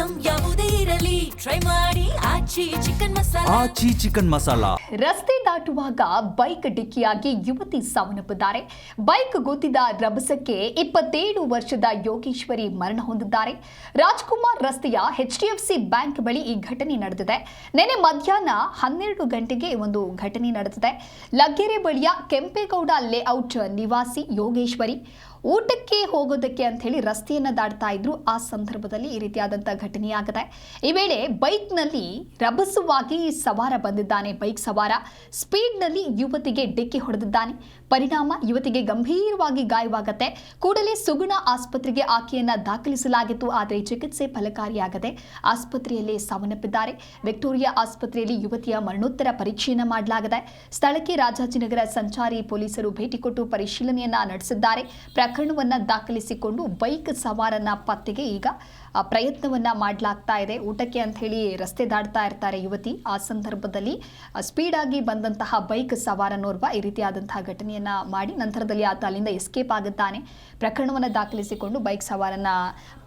Item ಯಾವುದೇ ಇರಲಿ try ಮಾಡಿ ಆಚಿ ಚಿಕನ್ ಮಸಾಲಾ. ರಸ್ತೆ ದಾಟುವಾಗ ಬೈಕ್ ಡಿಕ್ಕಿಯಾಗಿ ಯುವತಿ ಸಾವನ್ನಪ್ಪಿದ್ದಾರೆ. ಬೈಕ್ ಗುದ್ದಿದ ರಭಸಕ್ಕೆ 27 ವರ್ಷದ ಯೋಗೇಶ್ವರಿ ಮರಣ ಹೊಂದಿದ್ದಾರೆ. ರಾಜ್ಕುಮಾರ್ ರಸ್ತೆಯ HDFC ಬ್ಯಾಂಕ್ ಬಳಿ ಈ ಘಟನೆ ನಡೆದಿದೆ. ನಿನ್ನೆ ಮಧ್ಯಾಹ್ನ 12 ಗಂಟೆಗೆ ಒಂದು ಘಟನೆ ನಡೆದಿದೆ. ಲಗ್ಗೆರೆ ಬಳಿಯ ಕೆಂಪೇಗೌಡ ಲೇಔಟ್ ನಿವಾಸಿ ಯೋಗೇಶ್ವರಿ ಊಟಕ್ಕೆ ಹೋಗೋದಕ್ಕೆ ಅಂತ ಹೇಳಿ ರಸ್ತೆಯನ್ನು ದಾಟ್ತಾ ಇದ್ರು. ಆ ಸಂದರ್ಭದಲ್ಲಿ ಈ ರೀತಿಯಾದಂಥ ಘಟನೆಯಾಗಿದೆ. ಈ ವೇಳೆ ಬೈಕ್ನಲ್ಲಿ ರಭಸವಾಗಿ ಸವಾರ ಬಂದಿದ್ದಾನೆ. ಬೈಕ್ ಸವಾರ ಸ್ಪೀಡ್ನಲ್ಲಿ ಯುವತಿಗೆ ಡಿಕ್ಕಿ ಹೊಡೆದಿದ್ದಾನೆ. ಪರಿಣಾಮ ಯುವತಿಗೆ ಗಂಭೀರವಾಗಿ ಗಾಯವಾಗುತ್ತೆ. ಕೂಡಲೇ ಸುಗುಣ ಆಸ್ಪತ್ರೆಗೆ ಆಕೆಯನ್ನ ದಾಖಲಿಸಲಾಗಿತ್ತು. ಆದರೆ ಚಿಕಿತ್ಸೆ ಫಲಕಾರಿಯಾಗದೆ ಆಸ್ಪತ್ರೆಯಲ್ಲಿ ಸಾವನ್ನಪ್ಪಿದ್ದಾರೆ. ವಿಕ್ಟೋರಿಯಾ ಆಸ್ಪತ್ರೆಯಲ್ಲಿ ಯುವತಿಯ ಮರಣೋತ್ತರ ಪರೀಕ್ಷೆಯನ್ನು ಮಾಡಲಾಗಿದೆ. ಸ್ಥಳಕ್ಕೆ ರಾಜಾಜಿನಗರ ಸಂಚಾರಿ ಪೊಲೀಸರು ಭೇಟಿ ಕೊಟ್ಟು ಪರಿಶೀಲನೆಯನ್ನ ನಡೆಸಿದ್ದಾರೆ. ಪ್ರಕರಣವನ್ನ ದಾಖಲಿಸಿಕೊಂಡು ಬೈಕ್ ಸವಾರನ ಪತ್ತೆಗೆ ಈಗ ಪ್ರಯತ್ನವನ್ನ ಮಾಡಲಾಗ್ತಾ ಇದೆ. ಊಟಕ್ಕೆ ಅಂತ ಹೇಳಿ ರಸ್ತೆ ದಾಟ್ತಾ ಇರ್ತಾರೆ ಯುವತಿ. ಆ ಸಂದರ್ಭದಲ್ಲಿ ಸ್ಪೀಡ್ ಆಗಿ ಬಂದಂತಹ ಬೈಕ್ ಸವಾರನೋರ್ವ ಈ ರೀತಿಯಾದಂತಹ ಘಟನೆಯನ್ನ ಮಾಡಿ ನಂತರದಲ್ಲಿ ಆತ ಅಲ್ಲಿಂದ ಎಸ್ಕೇಪ್ ಆಗುತ್ತಾನೆ. ಪ್ರಕರಣವನ್ನು ದಾಖಲಿಸಿಕೊಂಡು ಬೈಕ್ ಸವಾರನ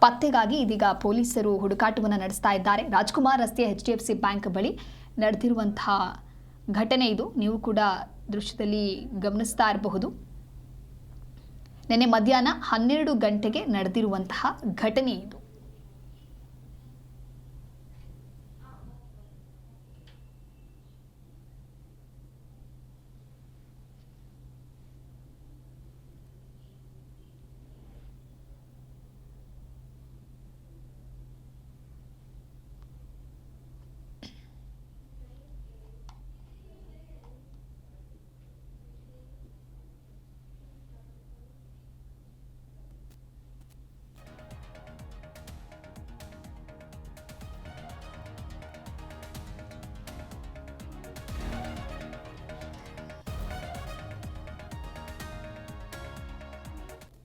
ಪತ್ತೆಗಾಗಿ ಇದೀಗ ಪೊಲೀಸರು ಹುಡುಕಾಟವನ್ನು ನಡೆಸ್ತಾ ಇದ್ದಾರೆ. ರಾಜ್ಕುಮಾರ್ ರಸ್ತೆಯ HDFC ಬ್ಯಾಂಕ್ ಬಳಿ ನಡೆದಿರುವಂತಹ ಘಟನೆ ಇದು. ನೀವು ಕೂಡ ದೃಶ್ಯದಲ್ಲಿ ಗಮನಿಸ್ತಾ ಇರಬಹುದು. ನಿನ್ನೆ ಮಧ್ಯಾಹ್ನ 12 ಗಂಟೆಗೆ ನಡೆದಿರುವಂತಹ ಘಟನೆ ಇದು.